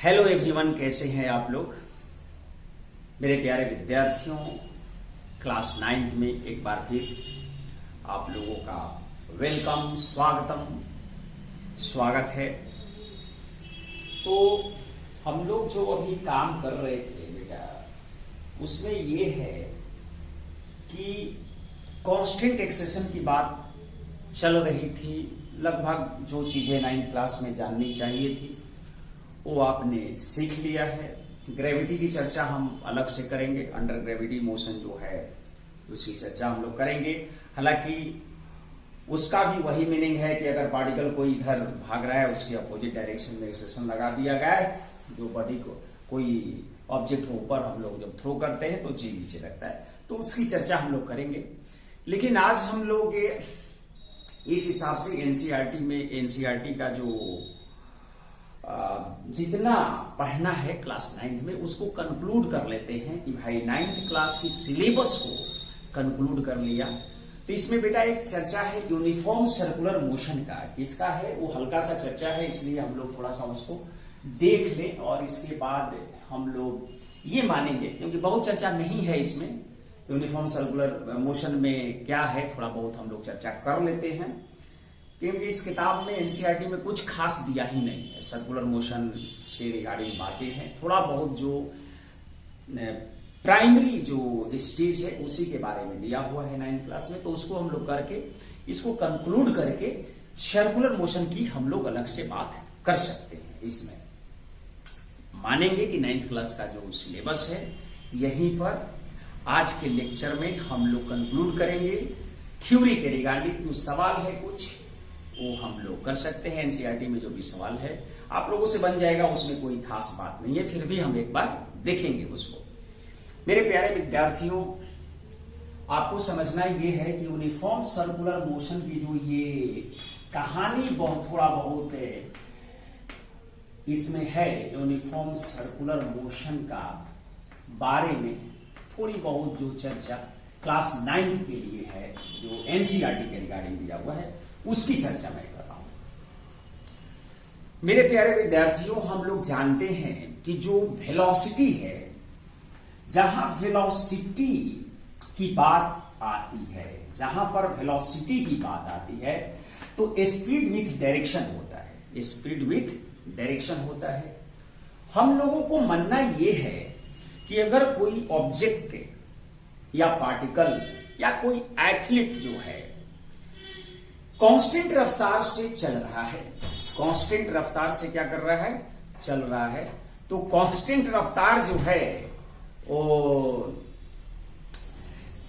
Hello everyone, कैसे हैं आप लोग। मेरे प्यारे विद्यार्थियों, क्लास 9th में एक बार फिर आप लोगों का वेलकम, स्वागत है। तो हम लोग जो अभी काम कर रहे थे बेटा, उसमें ये है कि कांस्टेंट एक्सेशन की बात चल रही थी। लगभग जो चीजें 9th क्लास में जाननी चाहिए थी वो आपने सीख लिया है। ग्रेविटी की चर्चा हम अलग से करेंगे, अंडर ग्रेविटी मोशन जो है उसकी चर्चा हम लोग करेंगे। हालांकि उसका भी वही मीनिंग है कि अगर पार्टिकल कोई इधर भाग रहा है उसके अपोजिट डायरेक्शन में एक्सेशन लगा दिया गया है। जो बॉडी को कोई ऑब्जेक्ट को ऊपर हम लोग जब थ्रो करते हैं तो जी नीचे लगता है, तो उसकी चर्चा हम लोग करेंगे। लेकिन आज हम लोग इस हिसाब से एनसीईआरटी का जो जितना पढ़ना है क्लास 9th में उसको कंक्लूड कर लेते हैं कि भाई 9th क्लास की सिलेबस को कंक्लूड कर लिया। तो इसमें बेटा एक चर्चा है यूनिफॉर्म सर्कुलर मोशन का। किसका है वो हल्का सा चर्चा है, इसलिए हम लोग थोड़ा सा उसको देख लें और इसके बाद हम लोग ये मानेंगे, क्योंकि बहुत चर्चा नहीं है इसमें। यूनिफॉर्म सर्कुलर मोशन में क्या है थोड़ा बहुत हम लोग चर्चा कर लेते हैं, क्योंकि इस किताब में एनसीईआरटी में कुछ खास दिया ही नहीं है। सर्कुलर मोशन से रिगार्डिंग बातें हैं, थोड़ा बहुत जो प्राइमरी जो स्टेज है उसी के बारे में दिया हुआ है 9th क्लास में। तो उसको हम लोग करके इसको कंक्लूड करके सर्कुलर मोशन की हम लोग अलग से बात कर सकते हैं। इसमें मानेंगे कि 9th क्लास का जो सिलेबस है यहीं पर आज के लेक्चर में हम लोग कंक्लूड करेंगे। थ्योरी के रिगार्डिंग जो सवाल है कुछ वो हम लोग कर सकते हैं। एनसीईआरटी में जो भी सवाल है आप लोगों से बन जाएगा, उसमें कोई खास बात नहीं है, फिर भी हम एक बार देखेंगे उसको। मेरे प्यारे विद्यार्थियों, आपको समझना ये है कि यूनिफॉर्म सर्कुलर मोशन की जो ये कहानी बहुत थोड़ा बहुत इसमें है, यूनिफॉर्म सर्कुलर मोशन का बारे में थोड़ी बहुत जो चर्चा क्लास 9th के लिए है, जो एनसीईआरटी के रिगार्डिंग दिया हुआ है उसकी चर्चा मैं कर रहा हूं। मेरे प्यारे विद्यार्थियों, हम लोग जानते हैं कि जो वेलोसिटी है, जहां वेलोसिटी की बात आती है, जहां पर वेलोसिटी की बात आती है तो स्पीड विथ डायरेक्शन होता है। स्पीड विथ डायरेक्शन होता है। हम लोगों को मानना यह है कि अगर कोई ऑब्जेक्ट या पार्टिकल या कोई एथलीट जो है कांस्टेंट रफ्तार से चल रहा है, कांस्टेंट रफ्तार से क्या कर रहा है, चल रहा है, तो कांस्टेंट रफ्तार जो है वो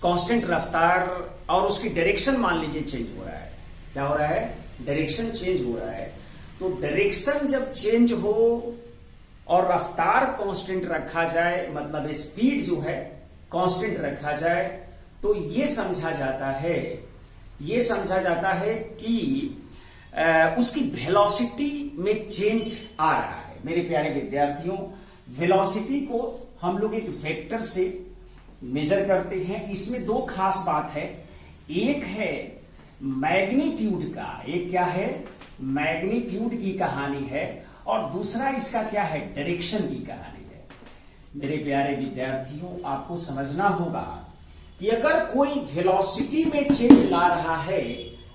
कांस्टेंट रफ्तार और उसकी डायरेक्शन मान लीजिए चेंज हो रहा है। क्या हो रहा है, डायरेक्शन चेंज हो रहा है। तो डायरेक्शन जब चेंज हो और रफ्तार कांस्टेंट रखा जाए, मतलब स्पीड जो है कांस्टेंट रखा जाए, तो ये समझा जाता है कि उसकी वेलोसिटी में चेंज आ रहा है। मेरे प्यारे विद्यार्थियों, वेलोसिटी को हम लोग एक वेक्टर से मेजर करते हैं। इसमें दो खास बात है, एक है मैग्नीट्यूड का, एक क्या है, मैग्नीट्यूड की कहानी है, और दूसरा इसका क्या है, डायरेक्शन की कहानी है। मेरे प्यारे विद्यार्थियों, आपको समझना होगा कि अगर कोई वेलोसिटी में चेंज ला रहा है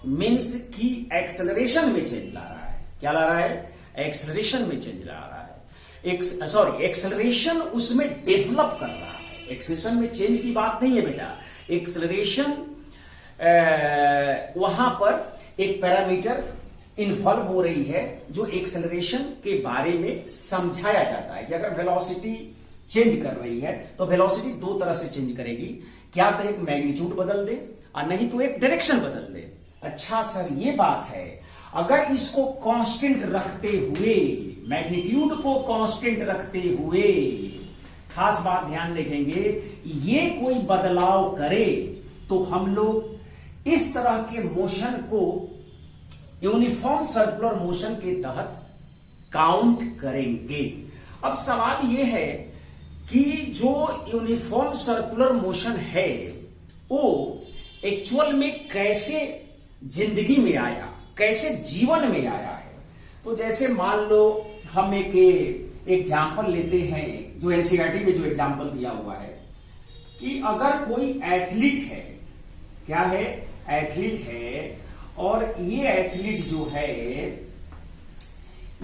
मीन्स कि एक्सेलरेशन में चेंज ला रहा है। क्या ला रहा है, एक्सेलरेशन में चेंज ला रहा है। एक्सेलरेशन उसमें डेवलप कर रहा है। एक्सेलरेशन में चेंज की बात नहीं है बेटा, एक्सेलरेशन वहां पर एक पैरामीटर इन्वॉल्व हो रही है जो एक्सेलरेशन के बारे में समझाया जाता है कि अगर वेलोसिटी चेंज कर रही है तो वेलोसिटी दो तरह से चेंज करेगी, क्या तो एक मैग्नीट्यूड बदल दे और नहीं तो एक डायरेक्शन बदल दे। अच्छा सर, ये बात है, अगर इसको कांस्टेंट रखते हुए, मैग्नीट्यूड को कांस्टेंट रखते हुए, खास बात ध्यान देखेंगे, ये कोई बदलाव करे तो हम लोग इस तरह के मोशन को यूनिफॉर्म सर्कुलर मोशन के तहत काउंट करेंगे। अब सवाल यह है कि जो यूनिफॉर्म सर्कुलर मोशन है वो एक्चुअल में कैसे जिंदगी में आया, कैसे जीवन में आया है। तो जैसे मान लो हम एक एग्जाम्पल लेते हैं, जो एनसीईआरटी में जो एग्जाम्पल दिया हुआ है कि अगर कोई एथलीट है, क्या है, एथलीट है, और ये एथलीट जो है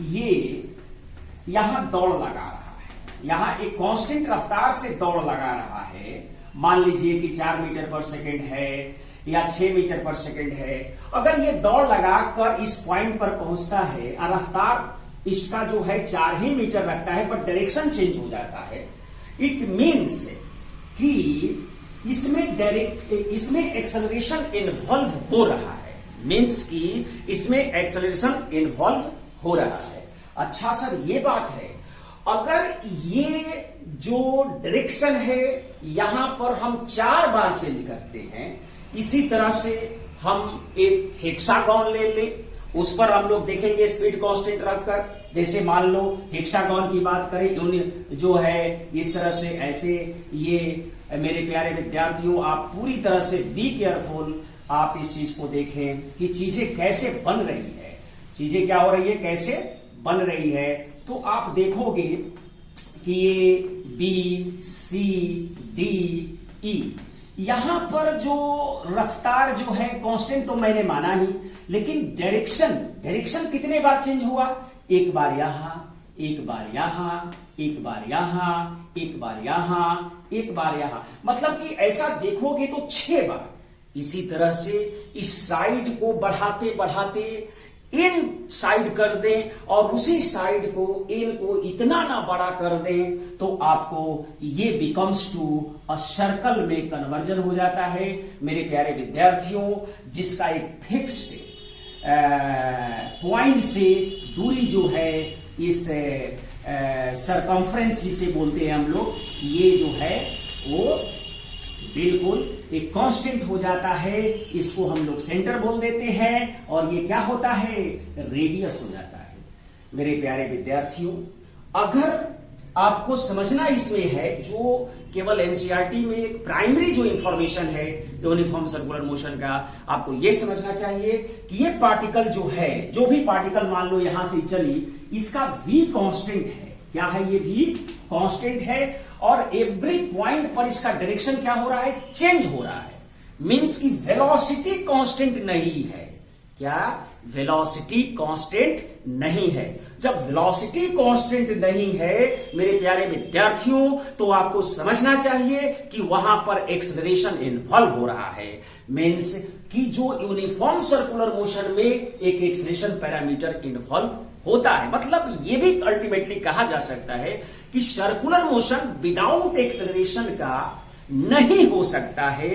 ये यहां दौड़ लगा रहा है, यहां एक कांस्टेंट रफ्तार से दौड़ लगा रहा है, मान लीजिए कि 4 मीटर पर सेकेंड है या 6 मीटर पर सेकेंड है। अगर ये दौड़ लगाकर इस पॉइंट पर पहुंचता है और रफ्तार इसका जो है 4 ही मीटर रखता है, पर डायरेक्शन चेंज हो जाता है, इट मीन्स कि इसमें एक्सेलरेशन इन्वॉल्व हो रहा है, मीन्स कि इसमें एक्सेलरेशन इन्वॉल्व हो रहा है। अच्छा सर, ये बात है, अगर ये जो डायरेक्शन है यहां पर हम 4 बार चेंज करते हैं, इसी तरह से हम एक हेक्सागोन ले ले, उस पर हम लोग देखेंगे स्पीड कांस्टेंट रखकर। जैसे मान लो हेक्सागोन की बात करें, जो है इस तरह से ऐसे, ये मेरे प्यारे विद्यार्थियों आप पूरी तरह से बी केयरफुल, आप इस चीज को देखें कि चीजें कैसे बन रही है, चीजें क्या हो रही है, कैसे बन रही है। तो आप देखोगे कि ये बी सी डी ई, यहां पर जो रफ्तार जो है कांस्टेंट तो मैंने माना ही, लेकिन डायरेक्शन कितने बार चेंज हुआ, एक बार यहां, एक बार यहां, एक बार यहां, एक बार यहां, एक बार यहां, मतलब कि ऐसा देखोगे तो 6 बार। इसी तरह से इस साइड को बढ़ाते बढ़ाते इन साइड कर दें और उसी साइड को, इन को इतना ना बड़ा कर दें तो आपको ये बिकम्स टू अ सर्कल में कन्वर्जन हो जाता है मेरे प्यारे विद्यार्थियों, जिसका एक फिक्स्ड पॉइंट से दूरी जो है, इस सरकमफ्रेंस जिसे बोलते हैं हम लोग, ये जो है वो बिल्कुल एक कांस्टेंट हो जाता है। इसको हम लोग सेंटर बोल देते हैं और ये क्या होता है, रेडियस हो जाता है। मेरे प्यारे विद्यार्थियों, अगर आपको समझना इसमें है, जो केवल एनसीईआरटी में एक प्राइमरी जो इंफॉर्मेशन है यूनिफॉर्म सर्कुलर मोशन का, आपको यह समझना चाहिए कि ये पार्टिकल जो है, जो भी पार्टिकल मान लो यहां से चली, इसका v कांस्टेंट है। क्या है, ये v कांस्टेंट है और एवरी पॉइंट पर इसका डायरेक्शन क्या हो रहा है, चेंज हो रहा है। मींस की वेलोसिटी कांस्टेंट नहीं है। क्या, वेलोसिटी कांस्टेंट नहीं है। जब वेलोसिटी कांस्टेंट नहीं है मेरे प्यारे विद्यार्थियों, तो आपको समझना चाहिए कि वहां पर एक्सेलरेशन इन्वॉल्व हो रहा है। मींस कि जो यूनिफॉर्म सर्कुलर मोशन में एक एक्सेलरेशन पैरामीटर इन्वॉल्व होता है। मतलब ये भी अल्टीमेटली कहा जा सकता है कि सर्कुलर मोशन विदाउट एक्सेलरेशन का नहीं हो सकता है।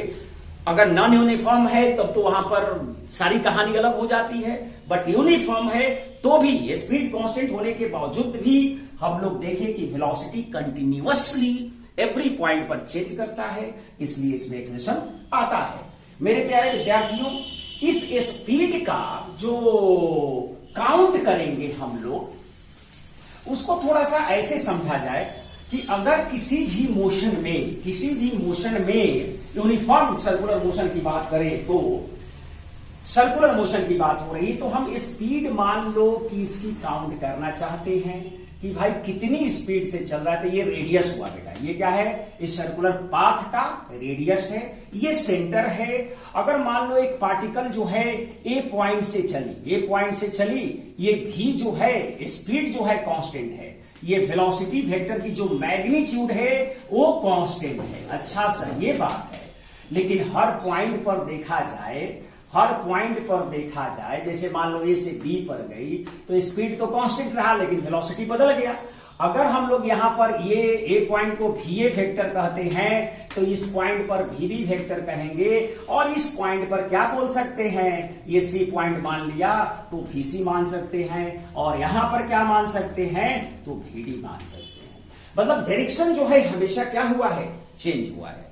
अगर नॉन यूनिफॉर्म है तब तो वहां पर सारी कहानी अलग हो जाती है, बट यूनिफॉर्म है तो भी स्पीड कांस्टेंट होने के बावजूद भी हम लोग देखें कि वेलोसिटी कंटिन्यूअसली एवरी पॉइंट पर चेंज करता है, इसलिए इसमें एक्सेलरेशन आता है। मेरे प्यारे विद्यार्थियों, इस स्पीड का जो काउंट करेंगे हम लोग, उसको थोड़ा सा ऐसे समझा जाए कि अगर किसी भी मोशन में यूनिफॉर्म सर्कुलर मोशन की बात करें, तो सर्कुलर मोशन की बात हो रही, तो हम स्पीड मान लो कि इसकी काउंट करना चाहते हैं कि भाई कितनी स्पीड से चल रहा है। तो ये रेडियस हुआ बेटा, ये क्या है, इस सर्कुलर पाथ का रेडियस है, ये सेंटर है। अगर मान लो एक पार्टिकल जो है ए पॉइंट से चली, ये भी जो है स्पीड जो है कांस्टेंट है, ये वेलोसिटी वेक्टर की जो मैग्नीट्यूड है वो कांस्टेंट है। अच्छा सर, ये बात है, लेकिन हर पॉइंट पर देखा जाए, जैसे मान लो ए से बी पर गई तो स्पीड तो कांस्टेंट रहा, लेकिन वेलोसिटी बदल गया। अगर हम लोग यहां पर ये ए पॉइंट को वी ए वेक्टर कहते हैं, तो इस पॉइंट पर वी बी वेक्टर कहेंगे, और इस पॉइंट पर क्या बोल सकते हैं, ये सी पॉइंट मान लिया तो वी सी मान सकते हैं, और यहां पर क्या मान सकते हैं, तो वी डी मान सकते हैं। मतलब डायरेक्शन जो है हमेशा क्या हुआ है, चेंज हुआ है।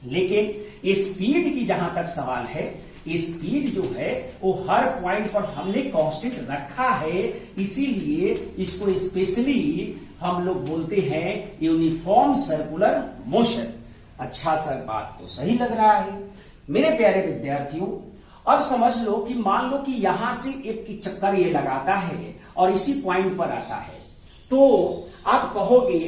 लेकिन स्पीड की जहां तक सवाल है, स्पीड जो है वो हर पॉइंट पर हमने कांस्टेंट रखा है, इसीलिए इसको स्पेशली हम लोग बोलते हैं यूनिफॉर्म सर्कुलर मोशन। अच्छा सर, बात तो सही लग रहा है। मेरे प्यारे विद्यार्थियों, अब समझ लो कि मान लो कि यहां से एक चक्कर ये लगाता है और इसी पॉइंट पर आता है, तो आप कहोगे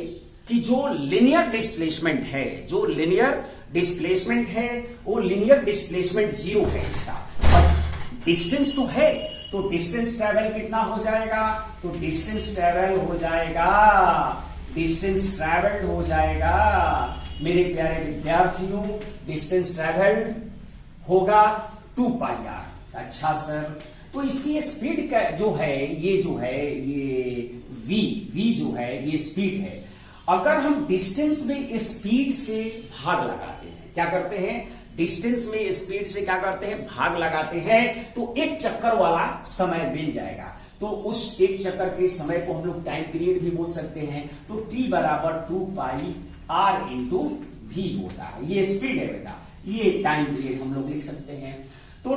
कि जो लिनियर डिस्प्लेसमेंट है, जो लिनियर डिस्प्लेसमेंट है वो लिनियर डिस्प्लेसमेंट 0 है इसका, बट डिस्टेंस तो है, तो डिस्टेंस ट्रेवल कितना हो जाएगा, तो डिस्टेंस ट्रेवल हो जाएगा, डिस्टेंस ट्रेवल्ड हो जाएगा मेरे प्यारे विद्यार्थियों, डिस्टेंस ट्रेवल्ड होगा 2 पाई आर। अच्छा सर, तो इसकी स्पीड का जो है ये v जो है ये स्पीड है। अगर हम डिस्टेंस में स्पीड से भाग लगाते हैं, क्या करते हैं, डिस्टेंस में स्पीड से क्या करते हैं, भाग लगाते हैं, तो एक चक्कर वाला समय मिल जाएगा। तो उस एक चक्कर के समय को हम लोग टाइम पीरियड भी बोल सकते हैं। तो t बराबर 2 पाई r इंटू v होता है, ये स्पीड है बेटा, ये टाइम पीरियड हम लोग लिख सकते हैं। तो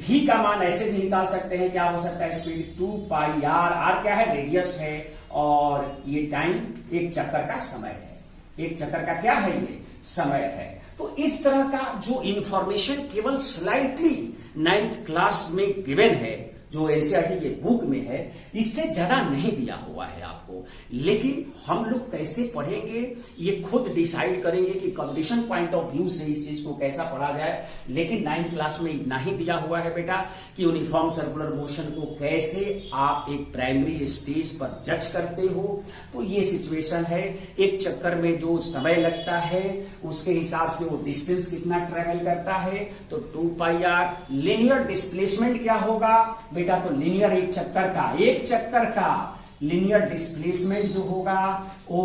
v का मान ऐसे भी निकाल सकते हैं, क्या हो सकता है, स्पीड 2 पाई r क्या है, रेडियस है, और ये टाइम एक चक्कर का समय है, एक चक्कर का क्या है, ये समय है। तो इस तरह का जो इंफॉर्मेशन केवल स्लाइटली 9th क्लास में गिवन है, जो एनसीईआरटी के बुक में है, इससे ज्यादा नहीं दिया हुआ है आपको। लेकिन हम लोग कैसे पढ़ेंगे ये खुद डिसाइड करेंगे कि कंडीशन पॉइंट ऑफ व्यू से इस चीज को कैसा पढ़ा जाए। लेकिन 9th क्लास में इतना ही दिया हुआ है बेटा कि यूनिफॉर्म सर्कुलर मोशन को कैसे आप एक प्राइमरी स्टेज पर जज करते हो। तो ये सिचुएशन है, एक चक्कर में जो समय लगता है उसके हिसाब से वो डिस्टेंस कितना ट्रेवल करता है, तो 2 पाई आर। लिनियर डिस्प्लेसमेंट क्या होगा बेटा, तो लिनियर एक चक्कर का लिनियर डिस्प्लेसमेंट जो होगा वो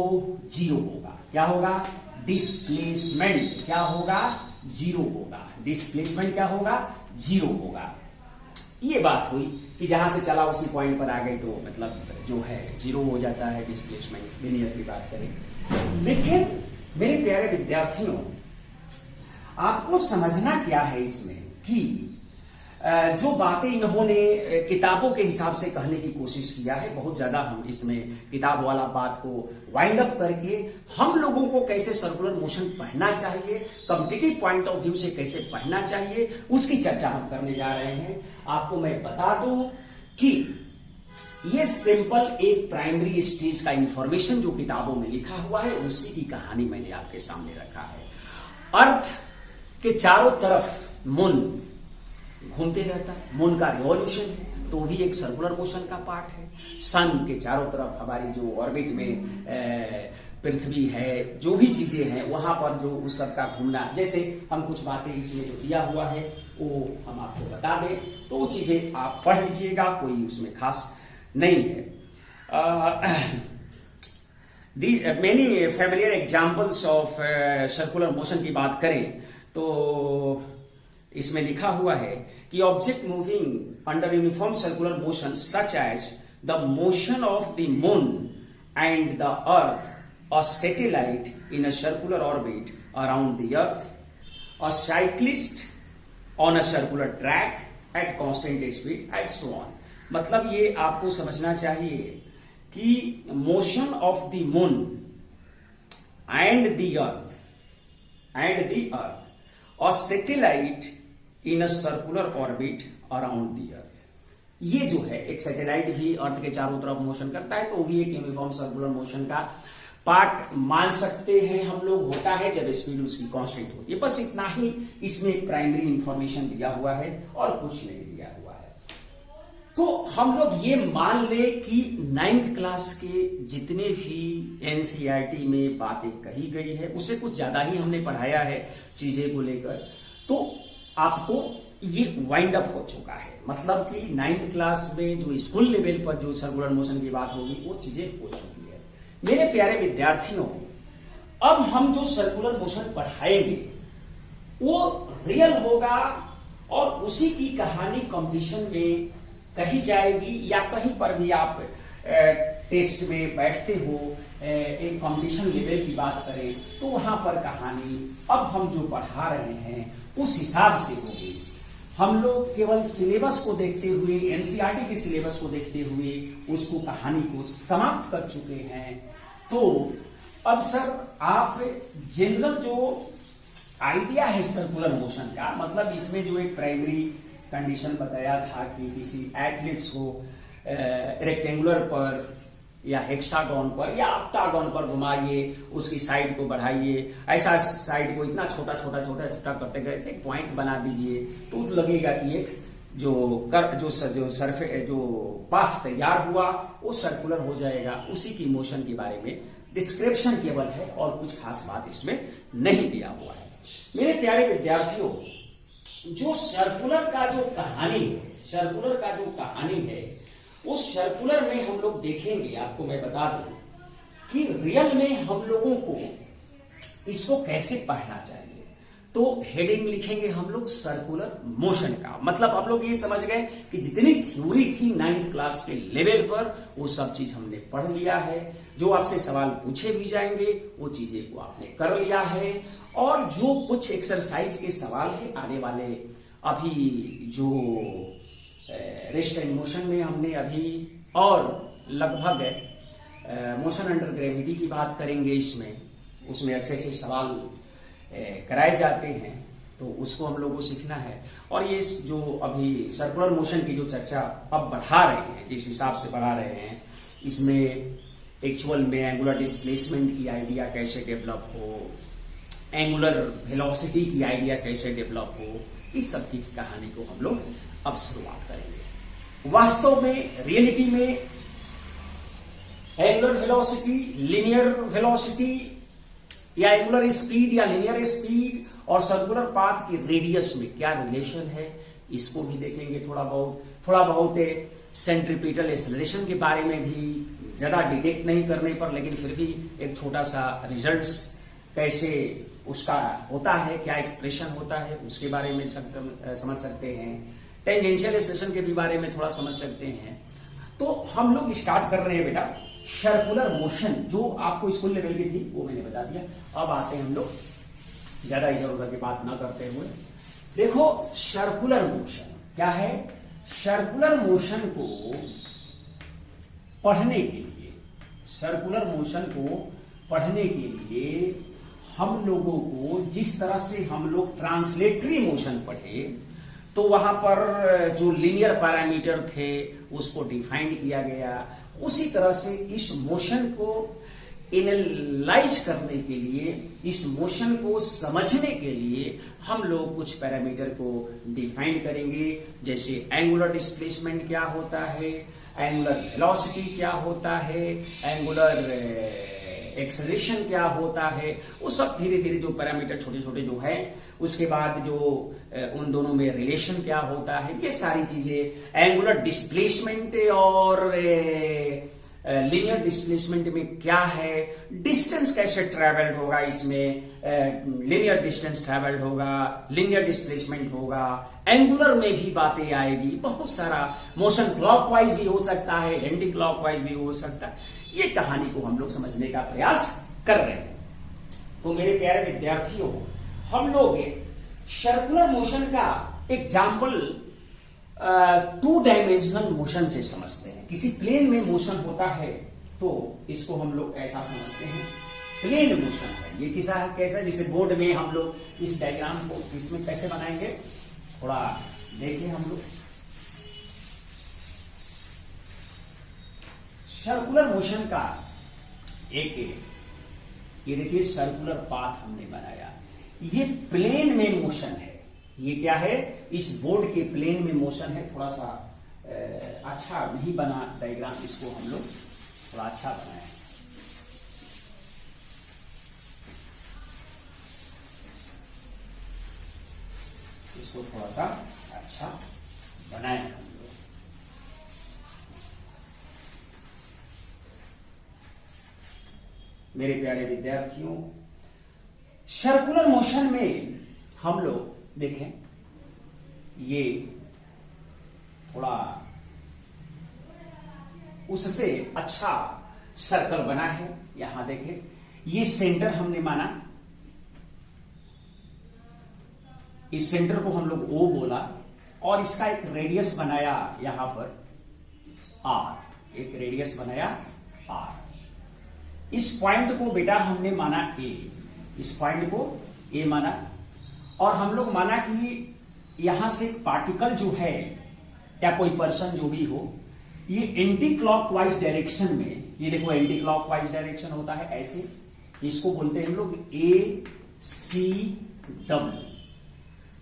0 होगा। क्या होगा, डिस्प्लेसमेंट क्या होगा, 0 होगा। डिस्प्लेसमेंट क्या होगा, 0 होगा। ये बात हुई कि जहां से चला उसी पॉइंट पर आ गई, तो मतलब जो है 0 हो जाता है डिस्प्लेसमेंट, लिनियर की बात करें। लेकिन मेरे प्यारे विद्यार्थियों, आपको समझना क्या है इसमें कि जो बातें इन्होंने किताबों के हिसाब से कहने की कोशिश किया है, बहुत ज्यादा हम इसमें किताब वाला बात को वाइंड अप करके हम लोगों को कैसे सर्कुलर मोशन पढ़ना चाहिए, कॉम्पिटिटिव पॉइंट ऑफ व्यू से कैसे पढ़ना चाहिए, उसकी चर्चा हम करने जा रहे हैं। आपको मैं बता दूं कि ये सिंपल एक प्राइमरी स्टेज का इंफॉर्मेशन जो किताबों में लिखा हुआ है, उसी की कहानी मैंने आपके सामने रखा है। अर्थ के चारों तरफ मून घूमते रहता है, मून का रिवॉल्यूशन है, तो भी एक सर्कुलर मोशन का पार्ट है। सन के चारों तरफ हमारी जो ऑर्बिट में पृथ्वी है, जो भी चीजें हैं वहां पर जो उस सब का घूमना, जैसे हम कुछ बातें इसमें जो दिया हुआ है वो हम आपको बता दें, तो वो चीजें आप पढ़ लीजिएगा, कोई उसमें खास नहीं है। Many familiar examples of circular motion की बात करें तो इसमें लिखा हुआ है कि object moving under uniform circular motion such as the motion of the moon and the earth, a satellite in a circular orbit around the earth, a cyclist on a circular track at constant speed and so on. मतलब ये आपको समझना चाहिए कि motion of the moon and the earth, a satellite in a circular orbit around the अर्थ। ये जो है एक सैटेलाइट भी अर्थ के चारों तरफ मोशन करता है, तो भी एक यूनिफॉर्म सर्कुलर मोशन का पार्ट मान सकते हैं हम लोग, होता है जब स्पीड उसकी कांस्टेंट होती है। बस इतना ही इसमें प्राइमरी इंफॉर्मेशन दिया हुआ है और कुछ नहीं दिया हुआ है। तो हम लोग ये मान ले कि 9th क्लास के जितने भी एनसीईआरटी में बातें कही गई है उसे कुछ ज्यादा ही हमने पढ़ाया है चीजें को लेकर, तो आपको ये वाइंड अप हो चुका है। मतलब कि 9th क्लास में जो स्कूल लेवल पर जो सर्कुलर मोशन की बात होगी वो चीजें हो चुकी है। मेरे प्यारे विद्यार्थियों, अब हम जो सर्कुलर मोशन पढ़ाएंगे वो रियल होगा और उसी की कहानी कंपटीशन में कही जाएगी, या कहीं पर भी आप टेस्ट में बैठते हो, एक कंपटीशन लेवल की बात करें तो वहां पर कहानी अब हम जो पढ़ा रहे हैं उस हिसाब से होगी। हम लोग केवल सिलेबस को देखते हुए, एनसीईआरटी के सिलेबस को देखते हुए उसको कहानी को समाप्त कर चुके हैं। तो अब सर आप जनरल जो आइडिया है सर्कुलर मोशन का, मतलब इसमें जो एक प्राइमरी कंडीशन बताया था कि किसी एथलीट्स को रेक्टेंगुलर पर या हेक्सागोन पर या ऑक्टागोन पर घुमाइए, उसकी साइड को बढ़ाइए, ऐसा साइड को इतना छोटा छोटा छोटा छोटा करते गए एक पॉइंट बना दीजिए, तो लगेगा कि एक जो सरफेस जो पाथ तैयार हुआ वो सर्कुलर हो जाएगा। उसी की मोशन के बारे में डिस्क्रिप्शन केवल है और कुछ खास बात इसमें नहीं दिया हुआ है। मेरे प्यारे विद्यार्थियों, जो सर्कुलर का जो कहानी है उस सर्कुलर में हम लोग देखेंगे, आपको मैं बता दूं कि रियल में हम लोगों को इसको कैसे पढ़ना चाहिए। तो हेडिंग लिखेंगे हम लोग सर्कुलर मोशन का, मतलब हम लोग ये समझ गए कि जितनी थ्योरी थी 9th क्लास के लेवल पर वो सब चीज हमने पढ़ लिया है। जो आपसे सवाल पूछे भी जाएंगे वो चीजें को आपने कर लिया है, और जो कुछ एक्सरसाइज के सवाल है आने वाले अभी जो रेस्ट एंड मोशन में हमने अभी और लगभग मोशन अंडर ग्रेविटी की बात करेंगे, इसमें उसमें अच्छे अच्छे सवाल कराए जाते हैं, तो उसको हम लोगों को सीखना है। और ये जो अभी सर्कुलर मोशन की जो चर्चा अब बढ़ा रहे हैं, जिस हिसाब से बढ़ा रहे हैं, इसमें एक्चुअल में एंगुलर डिस्प्लेसमेंट की आइडिया कैसे डेवलप हो, एंगुलर वेलोसिटी की आइडिया कैसे डेवलप हो, इस सब की कहानी को हम लोग अब शुरुआत करेंगे। वास्तव में रियलिटी में एंगुलर वेलोसिटी, लिनियर वेलोसिटी या एंगुलर स्पीड या लिनियर स्पीड और सर्कुलर पाथ की रेडियस में क्या रिलेशन है, इसको भी देखेंगे। थोड़ा बहुत सेंट्रीपिटल एक्सेलरेशन के बारे में भी, ज्यादा डिटेक्ट नहीं करने पर, लेकिन फिर भी एक छोटा सा रिजल्ट्स कैसे उसका होता है, क्या एक्सप्रेशन होता है, उसके बारे में समझ सकते हैं। टेंजेंशियल एक्सेलरेशन के भी बारे में थोड़ा समझ सकते हैं। तो हम लोग स्टार्ट कर रहे हैं बेटा सर्कुलर मोशन, जो आपको स्कूल लेवल की थी वो मैंने बता दिया। अब आते हैं हम लोग ज्यादा इधर उधर की बात ना करते हुए, देखो सर्कुलर मोशन क्या है। सर्कुलर मोशन को पढ़ने के लिए, हम लोगों को जिस तरह से हम लोग ट्रांसलेटरी मोशन पढ़े, तो वहां पर जो लीनियर पैरामीटर थे उसको डिफाइन किया गया। उसी तरह से इस मोशन को एनालाइज करने के लिए, इस मोशन को समझने के लिए हम लोग कुछ पैरामीटर को डिफाइन करेंगे, जैसे एंगुलर डिस्प्लेसमेंट क्या होता है, एंगुलर वेलोसिटी क्या होता है, एंगुलर एक्सेलरेशन क्या होता है, वो सब धीरे धीरे जो पैरामीटर छोटे छोटे जो है, उसके बाद जो उन दोनों में रिलेशन क्या होता है, ये सारी चीजें, एंगुलर डिस्प्लेसमेंट और लीनियर डिस्प्लेसमेंट में क्या है, डिस्टेंस कैसे ट्रेवल्ड होगा, इसमें लीनियर डिस्टेंस ट्रेवल्ड होगा, लीनियर डिस्प्लेसमेंट होगा, एंगुलर में भी बातें आएगी, बहुत सारा मोशन क्लॉकवाइज भी हो सकता है, एंटी क्लॉकवाइज भी हो सकता है। ये कहानी को हम लोग समझने का प्रयास कर रहे हैं। तो मेरे प्यारे विद्यार्थियों, हम लोग सर्कुलर मोशन का एग्जाम्पल 2 डायमेंशनल मोशन से समझते हैं। किसी प्लेन में मोशन होता है तो इसको हम लोग ऐसा समझते हैं, प्लेन मोशन है। ये कैसा, जैसे बोर्ड में हम लोग इस डायग्राम को इसमें कैसे बनाएंगे, थोड़ा देखें हम लोग। सर्कुलर मोशन का ये देखिए सर्कुलर पाथ हमने बनाया, ये प्लेन में मोशन है। ये क्या है, इस बोर्ड के प्लेन में मोशन है। थोड़ा सा अच्छा नहीं बना डायग्राम, इसको हम लोग थोड़ा अच्छा बनाए। इसको थोड़ा सा अच्छा बनाए हम लोग। मेरे प्यारे विद्यार्थियों, सर्कुलर मोशन में हम लोग देखें, ये थोड़ा उससे अच्छा सर्कल बना है। यहां देखें, ये सेंटर हमने माना, इस सेंटर को हम लोग O बोला, और इसका एक रेडियस बनाया यहां पर R, एक रेडियस बनाया R। इस पॉइंट को बेटा हमने माना A, इस पॉइंट को A माना, और हम लोग माना कि यहां से पार्टिकल जो है या कोई पर्सन जो भी हो, ये एंटी क्लॉकवाइज डायरेक्शन में, ये देखो एंटी क्लॉकवाइज डायरेक्शन होता है ऐसे, इसको बोलते हैं हम लोग ACW,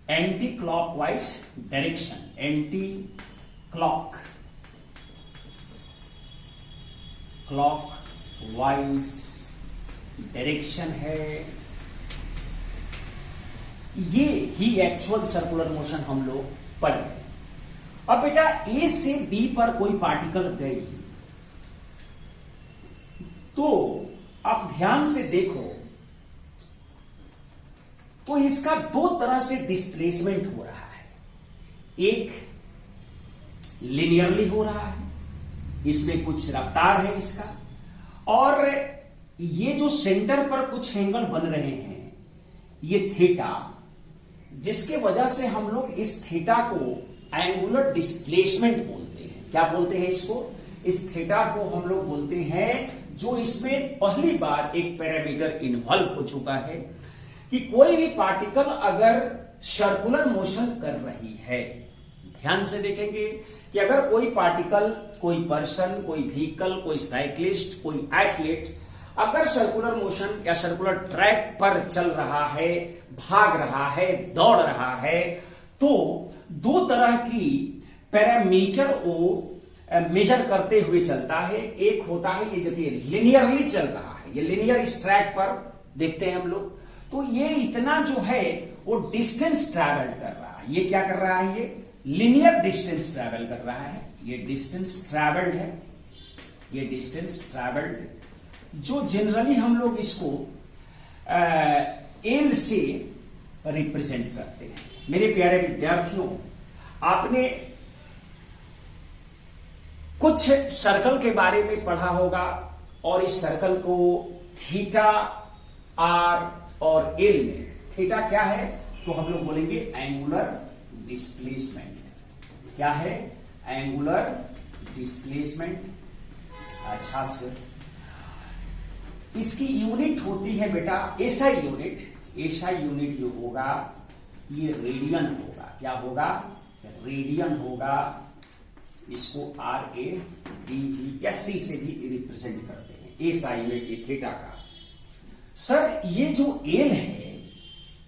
anti clockwise direction, anti clockwise direction है। ये ही एक्चुअल सर्कुलर मोशन हम लोग पढ़ रहे हैं। अब बेटा ए से बी पर कोई पार्टिकल गई तो आप ध्यान से देखो तो इसका दो तरह से डिस्प्लेसमेंट हो रहा है। एक लिनियरली हो रहा है, इसमें कुछ रफ्तार है इसका, और ये जो सेंटर पर कुछ एंगल बन रहे हैं ये थीटा, जिसके वजह से हम लोग इस थीटा को एंगुलर डिस्प्लेसमेंट बोलते हैं। क्या बोलते हैं इसको? इस थीटा को हम लोग बोलते हैं, जो इसमें पहली बार एक पैरामीटर इन्वॉल्व हो चुका है कि कोई भी पार्टिकल अगर सर्कुलर मोशन कर रही है, ध्यान से देखेंगे कि अगर कोई पार्टिकल, कोई पर्सन, कोई व्हीकल, कोई साइक्लिस्ट, कोई एथलीट अगर सर्कुलर मोशन या सर्कुलर ट्रैक पर चल रहा है, भाग रहा है, दौड़ रहा है, तो दो तरह की पैरामीटर को मेजर करते हुए चलता है। एक होता है ये जब ये लिनियरली चल रहा है, ये लिनियर इस ट्रैक पर देखते हैं हम लोग, तो ये इतना जो है वो डिस्टेंस ट्रैवल कर रहा है। ये क्या कर रहा है? ये लिनियर डिस्टेंस ट्रैवल कर रहा है। ये डिस्टेंस ट्रैवल्ड है, ये डिस्टेंस ट्रैवल्ड, जो जनरली हम लोग इसको एल से रिप्रेजेंट करते हैं। मेरे प्यारे विद्यार्थियों, आपने कुछ सर्कल के बारे में पढ़ा होगा और इस सर्कल को थीटा, आर और एल में, थीटा क्या है तो हम लोग बोलेंगे एंगुलर डिस्प्लेसमेंट। क्या है? Angular displacement. अच्छा सर, इसकी यूनिट होती है बेटा एसआई यूनिट। एसआई यूनिट जो होगा ये रेडियन होगा। क्या होगा? रेडियन होगा। इसको आर ए डी वी या सी से भी रिप्रेजेंट करते हैं। एसआई यूनिट ये थीटा का। सर ये जो एल है,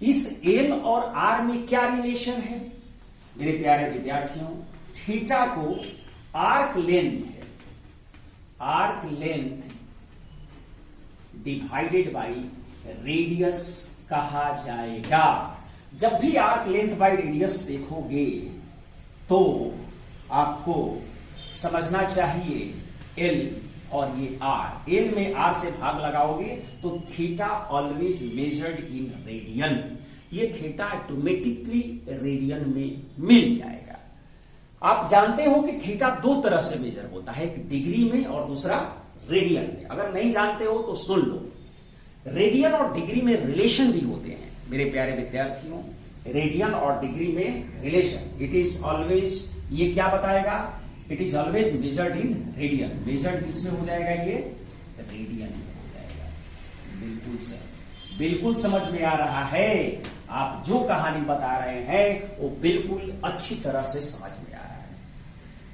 इस एल और आर में क्या रिलेशन है? मेरे प्यारे विद्यार्थियों, थीटा को आर्क लेंथ है, arc length divided by radius कहा जाएगा। जब भी आर्क लेंथ बाई रेडियस देखोगे तो आपको समझना चाहिए एल और ये आर। एल में आर से भाग लगाओगे तो theta always measured in radian. ये थीटा ऑटोमेटिकली रेडियन में मिल जाएगा। आप जानते हो कि थीटा दो तरह से मेजर होता है, एक डिग्री में और दूसरा रेडियन में। अगर नहीं जानते हो तो सुन लो, रेडियन और डिग्री में रिलेशन भी होते हैं मेरे प्यारे विद्यार्थियों। रेडियन और डिग्री में रिलेशन, इट इज ऑलवेज, ये क्या बताएगा? It is always measured in radian. Measured किसमें हो जाएगा? ये रेडियन में हो जाएगा। बिल्कुल सर, बिल्कुल समझ में आ रहा है। आप जो कहानी बता रहे हैं वो बिल्कुल अच्छी तरह से समझ में आ रहा है।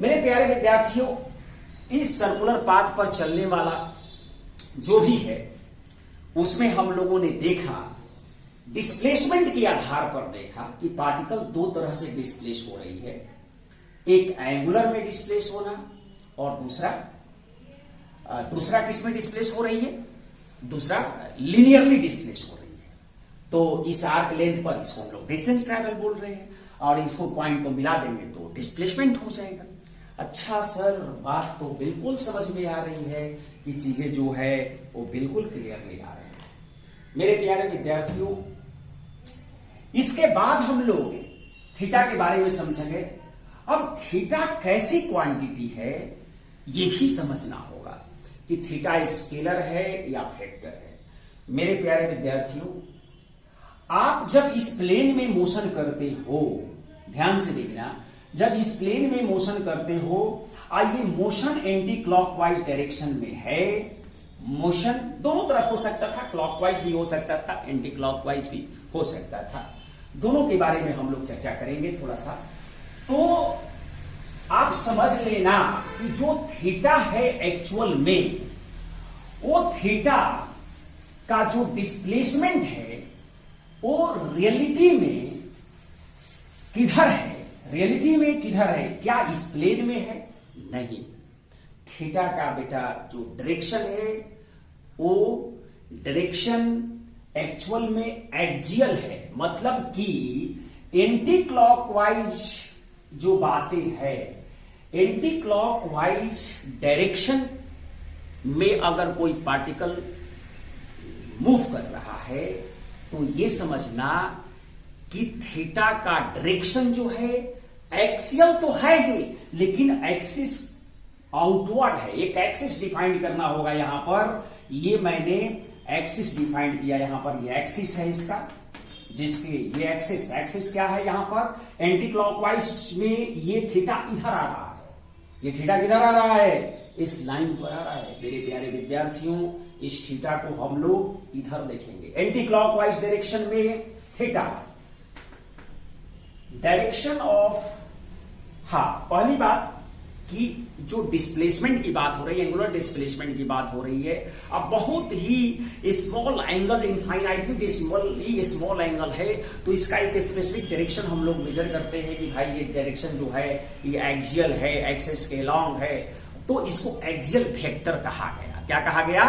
मेरे प्यारे विद्यार्थियों, इस सर्कुलर पाथ पर चलने वाला जो भी है उसमें हम लोगों ने देखा, डिस्प्लेसमेंट के आधार पर देखा कि पार्टिकल दो तरह से डिस्प्लेस हो रही है। एक एंगुलर में डिस्प्लेस होना और दूसरा किस में डिस्प्लेस हो रही है? दूसरा लिनियरली डिस्प्लेस हो रही है। तो इस आर्क लेंथ पर इसको हम लोग डिस्टेंस ट्रैवल बोल रहे हैं और इसको पॉइंट को मिला देंगे तो डिस्प्लेसमेंट हो जाएगा। अच्छा सर, बात तो बिल्कुल समझ में आ रही है कि चीजें जो है वो बिल्कुल क्लियरली आ रही है। मेरे प्यारे विद्यार्थियों, इसके बाद हम लोग थीटा के बारे में समझेंगे। अब थीटा कैसी क्वांटिटी है ये भी समझना होगा कि थीटा स्केलर है या वेक्टर है। मेरे प्यारे विद्यार्थियों, आप जब इस प्लेन में मोशन करते हो, ध्यान से देखना, जब इस प्लेन में मोशन करते हो, आइए मोशन एंटी क्लॉकवाइज डायरेक्शन में है। मोशन दोनों तरफ हो सकता था, क्लॉकवाइज भी हो सकता था, एंटी क्लॉकवाइज भी हो सकता था। दोनों के बारे में हम लोग चर्चा करेंगे थोड़ा सा। तो आप समझ लेना कि जो थीटा है एक्चुअल में, वो थीटा का जो डिस्प्लेसमेंट है वो रियलिटी में किधर है, रियलिटी में किधर है, क्या इस प्लेन में है? नहीं, थीटा का बेटा जो डायरेक्शन है वो डायरेक्शन एक्चुअल में एक्सियल है, मतलब कि एंटी क्लॉकवाइज जो बातें है, एंटी क्लॉकवाइज डायरेक्शन में अगर कोई पार्टिकल मूव कर रहा है तो ये समझना कि थीटा का डायरेक्शन जो है एक्सियल तो है ही, लेकिन एक्सिस आउटवर्ड है। एक एक्सिस डिफाइन करना होगा यहां पर, ये मैंने एक्सिस डिफाइन किया यहां पर, ये एक्सिस है इसका, जिसके ये एक्सिस क्या है यहां पर एंटी क्लॉकवाइज में, ये थीटा इधर आ रहा है, ये थीटा किधर आ रहा है, इस लाइन पर आ रहा है। मेरे प्यारे विद्यार्थियों, इस थीटा को हम लोग इधर देखेंगे, एंटी क्लॉकवाइज डायरेक्शन में थीटा डायरेक्शन ऑफ, हाँ पहली बात कि जो डिस्प्लेसमेंट की बात हो रही है, एंगुलर डिस्प्लेसमेंट की बात हो रही है, अब बहुत ही small angle, infinitely decimally small angle है, तो इसका एक स्पेसिफिक डायरेक्शन हम लोग मेजर करते हैं कि भाई ये डायरेक्शन जो है ये एक्सियल है, एक्सिस के अलॉन्ग है, तो इसको एक्सियल वेक्टर कहा गया। क्या कहा गया?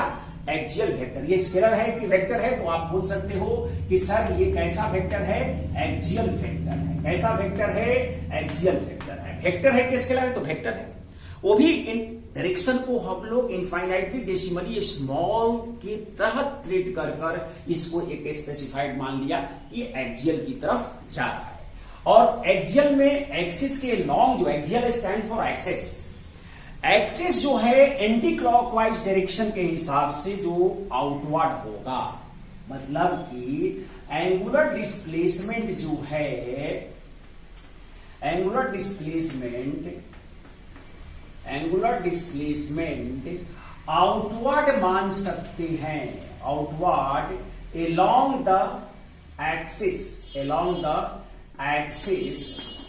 Axial vector. ये स्केलर है कि वेक्टर है, तो आप बोल सकते हो कि सर ये कैसा वेक्टर है? एक्सियल वेक्टर है। कैसा वेक्टर है? एक्सियल वेक्टर है। वेक्टर है कि स्केलर है? तो वेक्टर है। वो भी इन डायरेक्शन को हम लोग इनफाइनाइटली डेसिमली स्मॉल की तरह ट्रीट कर कर इसको एक स्पेसिफाइड मान लिया कि एक्सियल की तरफ जा रहा है। और एक्सियल में एक्सिस के लॉन्ग, जो axial stand for axis, axis जो है एंटी क्लॉकवाइज डायरेक्शन के हिसाब से जो आउटवर्ड होगा, मतलब कि एंगुलर डिस्प्लेसमेंट जो है, एंगुलर डिस्प्लेसमेंट आउटवर्ड मान सकते हैं, outward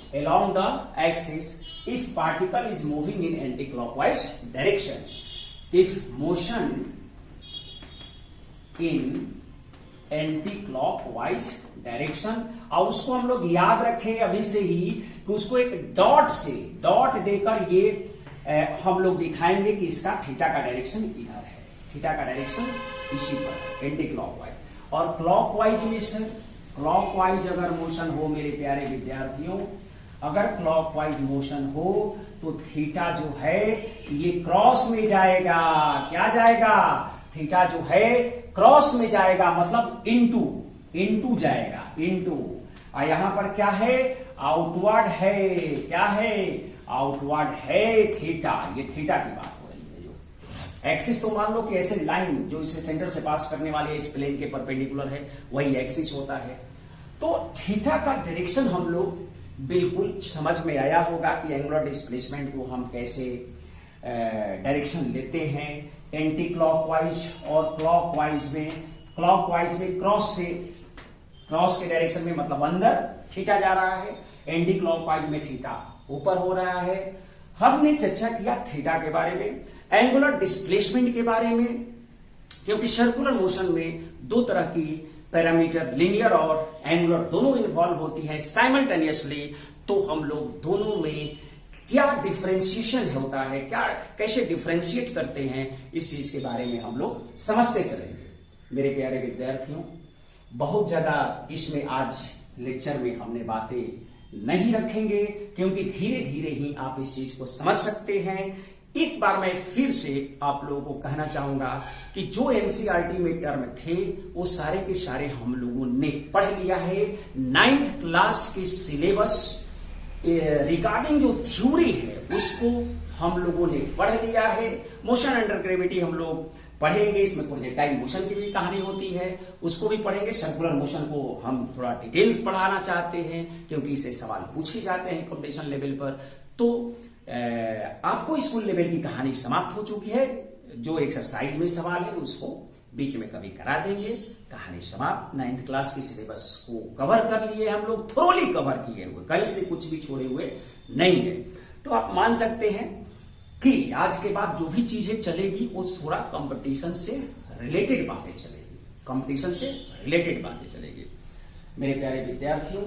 along the axis if particle is moving in anti-clockwise direction. If motion in anti-clockwise direction, और उसको हम लोग याद रखें अभी से ही कि उसको एक डॉट देकर ये हम लोग दिखाएंगे कि इसका थीटा का डायरेक्शन इधर है, थीटा का डायरेक्शन इसी पर एंटी क्लॉकवाइज। और क्लॉकवाइज में से क्लॉकवाइज अगर मोशन हो मेरे प्यारे विद्यार्थियों, अगर क्लॉकवाइज मोशन हो तो थीटा जो है ये क्रॉस में जाएगा। क्या जाएगा? थीटा जो है क्रॉस में जाएगा, मतलब इनटू जाएगा, इनटू। और यहां पर क्या है? आउटवर्ड है। क्या है? आउटवर्ड है थीटा। ये थीटा की बात हो रही है। जो एक्सिस तो मान लो कि ऐसे लाइन जो इसे सेंटर से पास करने वाले इस प्लेन के परपेंडिकुलर है, वही एक्सिस होता है। तो थीटा का डायरेक्शन हम लोग बिल्कुल समझ में आया होगा कि एंगुलर डिस्प्लेसमेंट को हम कैसे डायरेक्शन लेते हैं, एंटी क्लॉकवाइज और क्लॉकवाइज में क्रॉस के डायरेक्शन में, मतलब अंदर थीटा जा रहा है, एंटी क्लॉकवाइज में थीटा ऊपर हो रहा है। हमने चर्चा किया थीटा के बारे में, एंगुलर डिस्प्लेसमेंट के बारे में, क्योंकि सर्कुलर मोशन में दो तरह की पैरामीटर, लीनियर और एंगुलर, दोनों इन्वॉल्व होती है साइमल्टेनियसली। तो हम लोग दोनों में क्या डिफरेंशिएशन होता है, क्या कैसे डिफरेंशिएट करते हैं, इस चीज के बारे में हम लोग समझते चलेंगे। मेरे प्यारे विद्यार्थियों, बहुत ज्यादा इसमें आज लेक्चर में हमने बातें नहीं रखेंगे, क्योंकि धीरे धीरे ही आप इस चीज को समझ सकते हैं। एक बार मैं फिर से आप लोगों को कहना चाहूंगा कि जो एनसीईआरटी में टर्म थे वो सारे के सारे हम लोगों ने पढ़ लिया है। 9th क्लास के सिलेबस रिगार्डिंग जो थ्योरी है उसको हम लोगों ने पढ़ लिया है। मोशन अंडर ग्रेविटी हम लोग पढ़ेंगे, इसमें प्रोजेक्टाइल मोशन की भी कहानी होती है, उसको भी पढ़ेंगे। सर्कुलर मोशन को हम थोड़ा डिटेल्स पढ़ाना चाहते हैं, क्योंकि इसे सवाल पूछे जाते हैं कंपटीशन लेवल पर। तो आपको स्कूल लेवल की कहानी समाप्त हो चुकी है। जो एक्सरसाइज में सवाल है उसको बीच में कभी करा देंगे। कहानी समाप्त। 9th क्लास की सिलेबस को कवर कर लिए हम लोग, थोरोली कवर किए हुए, कहीं से कुछ भी छोड़े हुए नहीं है। तो आप मान सकते हैं कि आज के बाद जो भी चीजें चलेगी वो थोड़ा कंपटीशन से रिलेटेड बातें चलेगी, कंपटीशन से रिलेटेड बातें चलेगी। मेरे प्यारे विद्यार्थियों,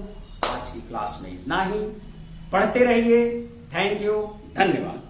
आज की क्लास में इतना ही। पढ़ते रहिए। थैंक यू, धन्यवाद।